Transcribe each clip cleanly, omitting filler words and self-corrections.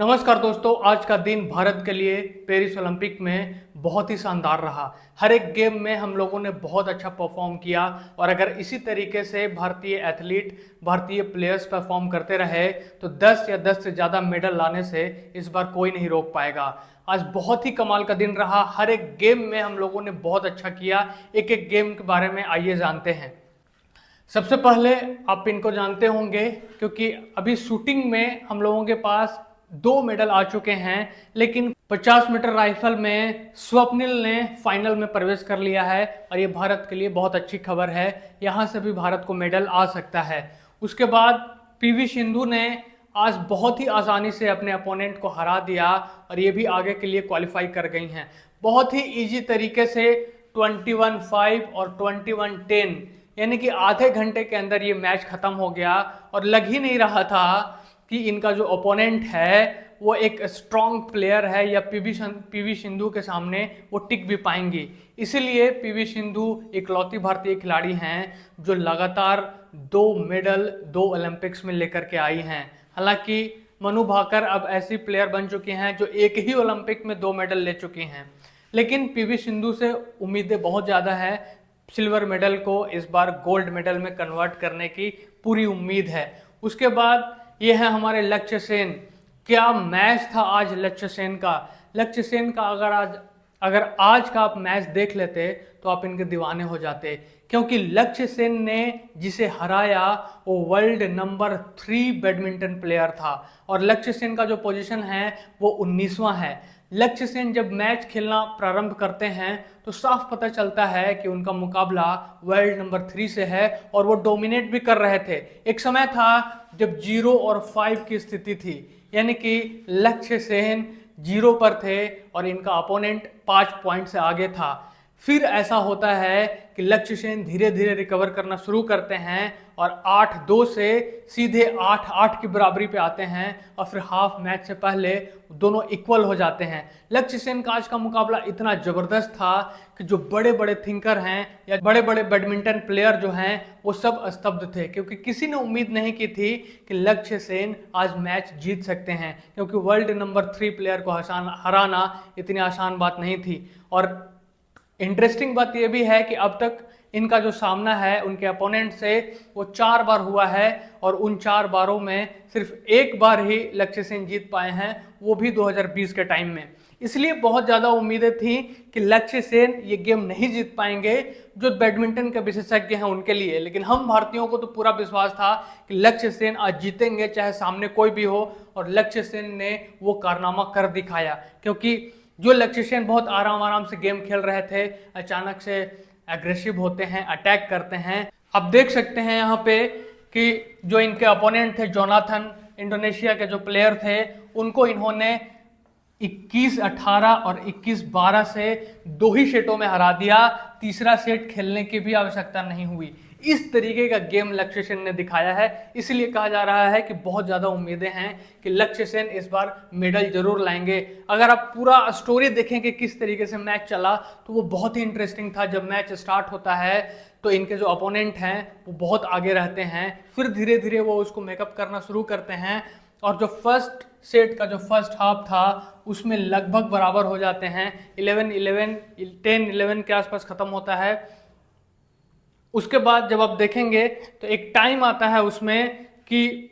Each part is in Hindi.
नमस्कार दोस्तों, आज का दिन भारत के लिए पेरिस ओलंपिक में बहुत ही शानदार रहा। हर एक गेम में हम लोगों ने बहुत अच्छा परफॉर्म किया और अगर इसी तरीके से भारतीय एथलीट, भारतीय प्लेयर्स परफॉर्म करते रहे तो 10 या 10 से ज़्यादा मेडल लाने से इस बार कोई नहीं रोक पाएगा। आज बहुत ही कमाल का दिन रहा। हर एक गेम में हम लोगों ने बहुत अच्छा किया। एक एक गेम के बारे में आइए जानते हैं। सबसे पहले आप इनको जानते होंगे क्योंकि अभी शूटिंग में हम लोगों के पास 2 मेडल आ चुके हैं, लेकिन 50 मीटर राइफल में स्वप्निल ने फाइनल में प्रवेश कर लिया है और ये भारत के लिए बहुत अच्छी खबर है। यहाँ से भी भारत को मेडल आ सकता है। उसके बाद पीवी सिंधु ने आज बहुत ही आसानी से अपने अपोनेंट को हरा दिया और ये भी आगे के लिए क्वालिफाई कर गई हैं। बहुत ही इजी तरीके से 21-5 और 21-10 यानी कि आधे घंटे के अंदर ये मैच खत्म हो गया और लग ही नहीं रहा था कि इनका जो ओपोनेंट है वो एक स्ट्रॉन्ग प्लेयर है या पीवी सिंधु के सामने वो टिक भी पाएंगी। इसीलिए पीवी सिंधु इकलौती भारतीय खिलाड़ी हैं जो लगातार 2 मेडल 2 ओलंपिक्स में लेकर के आई हैं। हालांकि मनु भाकर अब ऐसी प्लेयर बन चुकी हैं जो एक ही ओलंपिक में 2 मेडल ले चुकी हैं, लेकिन पीवी सिंधु से उम्मीदें बहुत ज़्यादा है। सिल्वर मेडल को इस बार गोल्ड मेडल में कन्वर्ट करने की पूरी उम्मीद है। उसके बाद ये है हमारे लक्ष्य सेन। क्या मैच था आज लक्ष्य सेन का। लक्ष्य सेन का अगर आज का आप मैच देख लेते तो आप इनके दीवाने हो जाते, क्योंकि लक्ष्य सेन ने जिसे हराया वो वर्ल्ड नंबर 3 बैडमिंटन प्लेयर था और लक्ष्य सेन का जो पोजीशन है वो 19वां है। लक्ष्य सेन जब मैच खेलना प्रारंभ करते हैं तो साफ पता चलता है कि उनका मुकाबला वर्ल्ड नंबर 3 से है और वो डोमिनेट भी कर रहे थे। एक समय था जब 0 और 5 की स्थिति थी, यानी कि लक्ष्य सेन 0 पर थे और इनका अपोनेंट 5 पॉइंट से आगे था। फिर ऐसा होता है कि लक्ष्य सेन धीरे धीरे रिकवर करना शुरू करते हैं और 8-2 से सीधे 8-8 की बराबरी पे आते हैं और फिर हाफ मैच से पहले दोनों इक्वल हो जाते हैं। लक्ष्य सेन का आज का मुकाबला इतना ज़बरदस्त था कि जो बड़े बड़े थिंकर हैं या बड़े बड़े बैडमिंटन प्लेयर जो हैं वो सब स्तब्ध थे, क्योंकि किसी ने उम्मीद नहीं की थी कि लक्ष्य सेन आज मैच जीत सकते हैं, क्योंकि वर्ल्ड नंबर 3 प्लेयर को हराना इतनी आसान बात नहीं थी। और इंटरेस्टिंग बात यह भी है कि अब तक इनका जो सामना है उनके अपोनेंट से वो 4 बार हुआ है और उन 4 बारों में सिर्फ एक बार ही लक्ष्य सेन जीत पाए हैं, वो भी 2020 के टाइम में। इसलिए बहुत ज़्यादा उम्मीदें थी कि लक्ष्य सेन ये गेम नहीं जीत पाएंगे, जो बैडमिंटन के विशेषज्ञ हैं उनके लिए। लेकिन हम भारतीयों को तो पूरा विश्वास था कि लक्ष्य सेन आज जीतेंगे चाहे सामने कोई भी हो, और लक्ष्य सेन ने वो कारनामा कर दिखाया। क्योंकि जो लक्ष्य सेन बहुत आराम से गेम खेल रहे थे, अचानक से एग्रेसिव होते हैं, अटैक करते हैं। आप देख सकते हैं यहाँ पे कि जो इनके अपोनेंट थे जोनाथन, इंडोनेशिया के जो प्लेयर थे, उनको इन्होंने 21-18 और 21-12 से 2 ही सेटों में हरा दिया। तीसरा सेट खेलने की भी आवश्यकता नहीं हुई। इस तरीके का गेम लक्ष्य सेन ने दिखाया है। इसलिए कहा जा रहा है कि बहुत ज़्यादा उम्मीदें हैं कि लक्ष्य सेन इस बार मेडल जरूर लाएंगे। अगर आप पूरा स्टोरी देखें कि किस तरीके से मैच चला तो वो बहुत ही इंटरेस्टिंग था। जब मैच स्टार्ट होता है तो इनके जो अपोनेंट हैं वो बहुत आगे रहते हैं, फिर धीरे धीरे वो उसको मेकअप करना शुरू करते हैं और जो फर्स्ट सेट का जो फर्स्ट हाफ था उसमें लगभग बराबर हो जाते हैं। 11-11 10-11 के आसपास ख़त्म होता है। उसके बाद जब आप देखेंगे तो एक टाइम आता है उसमें कि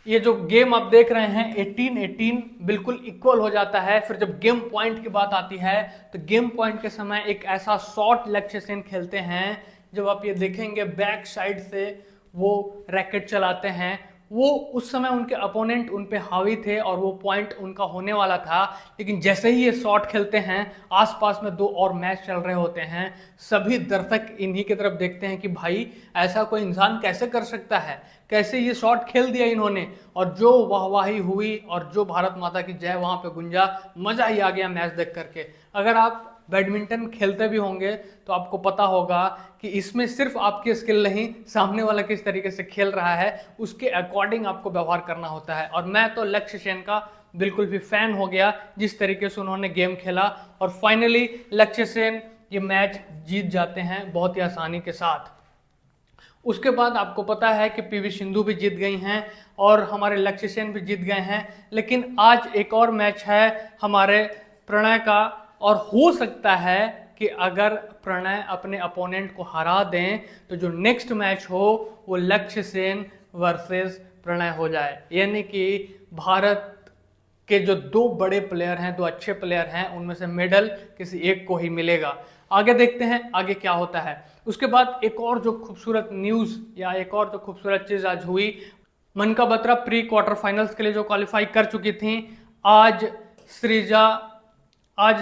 ये जो गेम आप देख रहे हैं 18-18 बिल्कुल इक्वल हो जाता है। फिर जब गेम पॉइंट की बात आती है तो गेम पॉइंट के समय एक ऐसा शॉट लक्ष्य सेन खेलते हैं, जब आप ये देखेंगे बैक साइड से वो रैकेट चलाते हैं, वो उस समय उनके अपोनेंट उन पे हावी थे और वो पॉइंट उनका होने वाला था। लेकिन जैसे ही ये शॉट खेलते हैं, आसपास में 2 और मैच चल रहे होते हैं, सभी दर्शक इन्हीं की तरफ देखते हैं कि भाई ऐसा कोई इंसान कैसे कर सकता है, कैसे ये शॉट खेल दिया इन्होंने। और जो वाहवाही हुई और जो भारत माता की जय वहाँ पे गुंजा, मज़ा ही आ गया मैच देख करके। अगर आप बैडमिंटन खेलते भी होंगे तो आपको पता होगा कि इसमें सिर्फ आपकी स्किल नहीं, सामने वाला किस तरीके से खेल रहा है उसके अकॉर्डिंग आपको व्यवहार करना होता है। और मैं तो लक्ष्य सेन का बिल्कुल भी फैन हो गया जिस तरीके से उन्होंने गेम खेला और फाइनली लक्ष्य सेन ये मैच जीत जाते हैं बहुत ही आसानी के साथ। उसके बाद आपको पता है कि पीवी सिंधु भी जीत गई हैं और हमारे लक्ष्य सेन भी जीत गए हैं। लेकिन आज एक और मैच है हमारे प्रणय का, और हो सकता है कि अगर प्रणय अपने अपोनेंट को हरा दें तो जो नेक्स्ट मैच हो वो लक्ष्य सेन वर्सेस प्रणय हो जाए, यानी कि भारत के जो दो बड़े प्लेयर हैं, दो अच्छे प्लेयर हैं, उनमें से मेडल किसी एक को ही मिलेगा। आगे देखते हैं आगे क्या होता है। उसके बाद एक और जो खूबसूरत न्यूज़ या एक और जो खूबसूरत चीज़ आज हुई, मनका बत्रा प्री क्वार्टर फाइनल्स के लिए जो क्वालिफाई कर चुकी थी, आज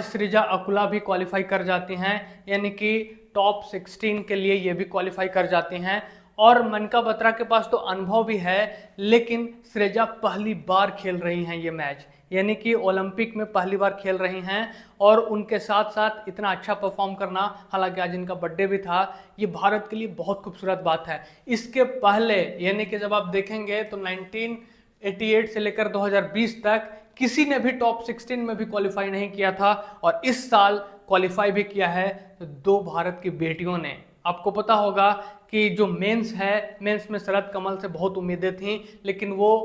सृजा अकुला भी क्वालिफाई कर जाती हैं, यानी कि टॉप 16 के लिए ये भी क्वालिफाई कर जाती हैं। और मनका बत्रा के पास तो अनुभव भी है, लेकिन सृजा पहली बार खेल रही हैं ये मैच, यानी कि ओलंपिक में पहली बार खेल रही हैं। और उनके साथ साथ इतना अच्छा परफॉर्म करना, हालांकि आज इनका बर्थडे भी था, ये भारत के लिए बहुत खूबसूरत बात है। इसके पहले यानी कि जब आप देखेंगे तो 1988 से लेकर 2020 तक किसी ने भी टॉप 16 में भी क्वालिफाई नहीं किया था, और इस साल क्वालिफाई भी किया है तो दो भारत की बेटियों ने। आपको पता होगा कि जो मेंस है, मेंस में शरद कमल से बहुत उम्मीदें थी, लेकिन वो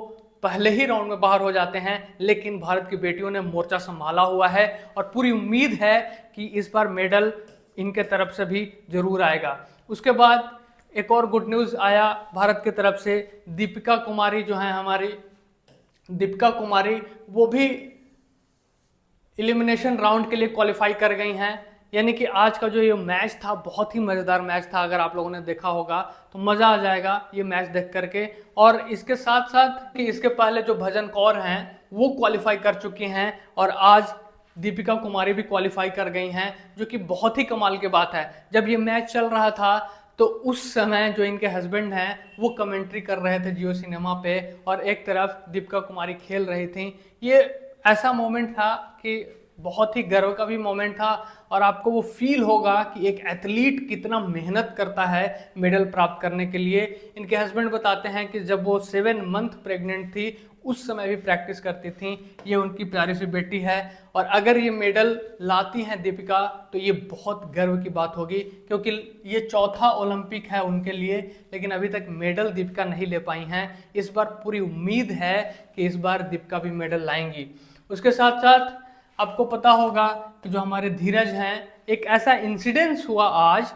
पहले ही राउंड में बाहर हो जाते हैं। लेकिन भारत की बेटियों ने मोर्चा संभाला हुआ है और पूरी उम्मीद है कि इस बार मेडल इनके तरफ से भी जरूर आएगा। उसके बाद एक और गुड न्यूज़ आया भारत की तरफ से, दीपिका कुमारी जो है हमारी दीपिका कुमारी, वो भी एलिमिनेशन राउंड के लिए क्वालिफाई कर गई हैं। यानी कि आज का जो ये मैच था बहुत ही मज़ेदार मैच था, अगर आप लोगों ने देखा होगा तो मज़ा आ जाएगा ये मैच देख करके। और इसके साथ साथ कि इसके पहले जो भजन कौर हैं वो क्वालिफाई कर चुकी हैं, और आज दीपिका कुमारी भी क्वालिफाई कर गई हैं, जो कि बहुत ही कमाल की बात है। जब ये मैच चल रहा था तो उस समय जो इनके हस्बैंड हैं वो कमेंट्री कर रहे थे जियो सिनेमा पे, और एक तरफ दीपिका कुमारी खेल रही थी। ये ऐसा मोमेंट था कि बहुत ही गर्व का भी मोमेंट था, और आपको वो फील होगा कि एक एथलीट कितना मेहनत करता है मेडल प्राप्त करने के लिए। इनके हस्बैंड बताते हैं कि जब वो 7 मंथ प्रेग्नेंट थी उस समय भी प्रैक्टिस करती थी। ये उनकी प्यारी सी बेटी है, और अगर ये मेडल लाती हैं दीपिका तो ये बहुत गर्व की बात होगी, क्योंकि ये चौथा ओलंपिक है उनके लिए, लेकिन अभी तक मेडल दीपिका नहीं ले पाई हैं। इस बार पूरी उम्मीद है कि इस बार दीपिका भी मेडल लाएंगी। उसके साथ साथ आपको पता होगा कि जो हमारे धीरज हैं, एक ऐसा इंसिडेंस हुआ आज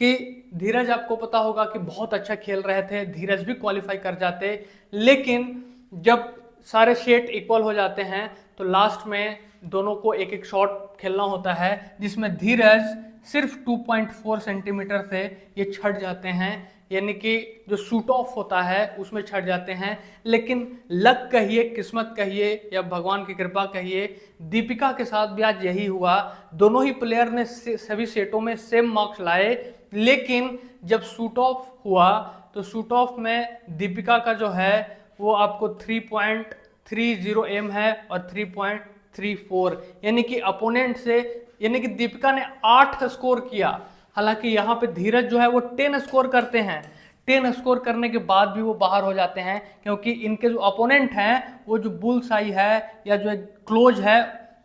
कि धीरज, आपको पता होगा कि बहुत अच्छा खेल रहे थे, धीरज भी क्वालिफाई कर जाते, लेकिन जब सारे सेट इक्वल हो जाते हैं तो लास्ट में दोनों को एक एक शॉट खेलना होता है, जिसमें धीरज सिर्फ 2.4 सेंटीमीटर से ये छट जाते हैं, यानी कि जो शूट ऑफ होता है उसमें छट जाते हैं। लेकिन लक कहिए, किस्मत कहिए या भगवान की कृपा कहिए, दीपिका के साथ भी आज यही हुआ। दोनों ही प्लेयर ने सभी सेटों में सेम मार्क्स लाए, लेकिन जब शूट ऑफ हुआ तो शूट ऑफ में दीपिका का जो है वो आपको 3.30 एम है और 3.34, यानी कि अपोनेंट से, यानी कि दीपिका ने 8 स्कोर किया। हालांकि यहाँ पे धीरज जो है वो 10 स्कोर करते हैं, 10 स्कोर करने के बाद भी वो बाहर हो जाते हैं, क्योंकि इनके जो अपोनेंट हैं वो जो बुल्स आई है या जो क्लोज है,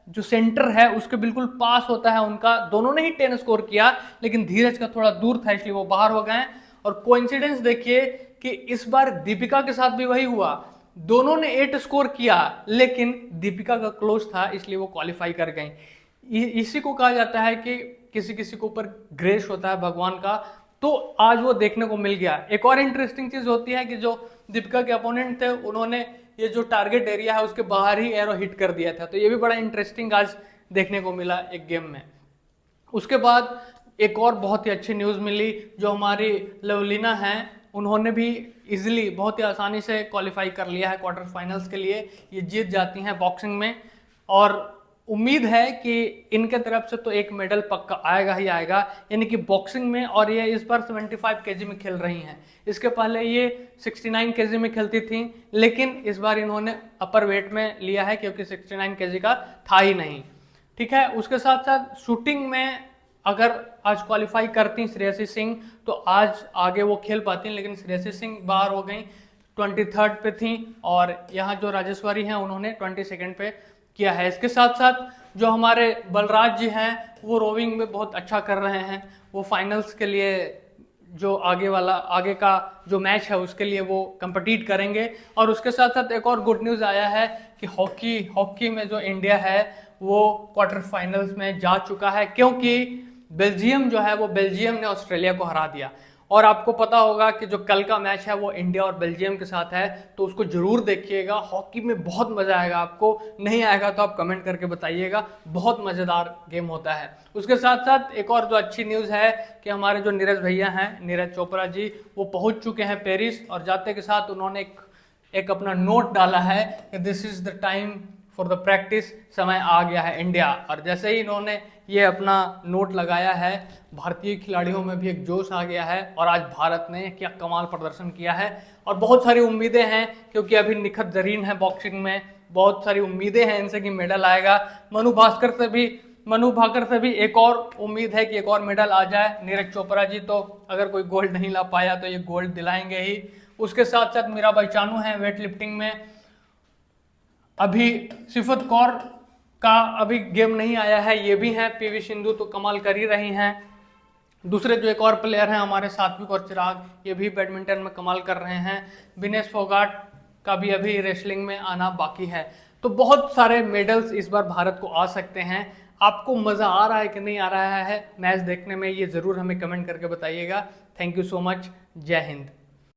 जो सेंटर है उसके बिल्कुल पास होता है उनका, दोनों ने ही 10 स्कोर किया, लेकिन धीरज का थोड़ा दूर था इसलिए वो बाहर हो गए। और कोइंसिडेंस देखिए कि इस बार दीपिका के साथ भी वही हुआ, दोनों ने 8 स्कोर किया, लेकिन दीपिका का क्लोज था इसलिए वो क्वालिफाई कर गई। इसी को कहा जाता है कि किसी किसी के ऊपर ग्रेस होता है भगवान का, तो आज वो देखने को मिल गया। एक और इंटरेस्टिंग चीज होती है कि जो दीपिका के अपोनेंट थे उन्होंने ये जो टारगेट एरिया है उसके बाहर ही एरो हिट कर दिया था, तो ये भी बड़ा इंटरेस्टिंग आज देखने को मिला एक गेम में। उसके बाद एक और बहुत ही अच्छी न्यूज़ मिली, जो हमारी लवलीना हैं उन्होंने भी इजीली, बहुत ही आसानी से क्वालिफाई कर लिया है क्वार्टर फाइनल्स के लिए। ये जीत जाती हैं बॉक्सिंग में, और उम्मीद है कि इनके तरफ से तो एक मेडल पक्का आएगा ही आएगा, यानी कि बॉक्सिंग में। और ये इस बार 75 केजी में खेल रही हैं, इसके पहले ये 69 केजी में खेलती थी, लेकिन इस बार इन्होंने अपर वेट में लिया है क्योंकि 69 केजी का था ही नहीं। ठीक है, उसके साथ साथ शूटिंग में अगर आज क्वालिफाई करती श्रेयसी सिंह तो आज आगे वो खेल पाती, लेकिन श्रेयसी सिंह बाहर हो गई, 23rd पे थी, और यहाँ जो राजेश्वरी हैं उन्होंने 22nd पे किया है। इसके साथ साथ जो हमारे बलराज जी हैं वो रोविंग में बहुत अच्छा कर रहे हैं, वो फाइनल्स के लिए जो आगे का जो मैच है उसके लिए वो compete करेंगे। और उसके साथ साथ एक और गुड न्यूज़ आया है कि हॉकी में जो इंडिया है वो क्वार्टर फाइनल्स में जा चुका है, क्योंकि बेल्जियम जो है वो बेल्जियम ने ऑस्ट्रेलिया को हरा दिया। और आपको पता होगा कि जो कल का मैच है वो इंडिया और बेल्जियम के साथ है, तो उसको जरूर देखिएगा। हॉकी में बहुत मजा आएगा, आपको नहीं आएगा तो आप कमेंट करके बताइएगा, बहुत मजेदार गेम होता है। उसके साथ साथ एक और जो अच्छी न्यूज़ है कि हमारे जो नीरज भैया हैं, नीरज चोपड़ा जी, वो पहुंच चुके हैं पेरिस, और जाते के साथ उन्होंने एक अपना नोट डाला है कि this is the time for the practice, समय आ गया है इंडिया। और जैसे ही इन्होंने ये अपना नोट लगाया है, भारतीय खिलाड़ियों में भी एक जोश आ गया है, और आज भारत ने क्या कमाल प्रदर्शन किया है। और बहुत सारी उम्मीदें हैं, क्योंकि अभी निखत जरीन है बॉक्सिंग में, बहुत सारी उम्मीदें हैं इनसे कि मेडल आएगा। मनु भाकर से भी एक और उम्मीद है कि एक और मेडल आ जाए। नीरज चोपड़ा जी तो अगर कोई गोल्ड नहीं ला पाया तो ये गोल्ड दिलाएंगे ही। उसके साथ साथ मीराबाई चानू है वेट लिफ्टिंग में, अभी सिफत कौर का अभी गेम नहीं आया है, ये भी हैं। पीवी सिंधु तो कमाल कर ही रही हैं। दूसरे जो एक और प्लेयर हैं हमारे सात्विक और चिराग, ये भी बैडमिंटन में कमाल कर रहे हैं। विनेश फोगाट का भी अभी रेसलिंग में आना बाकी है। तो बहुत सारे मेडल्स इस बार भारत को आ सकते हैं। आपको मज़ा आ रहा है कि नहीं आ रहा है मैच देखने में, ये ज़रूर हमें कमेंट करके बताइएगा। Thank you so much. जय हिंद।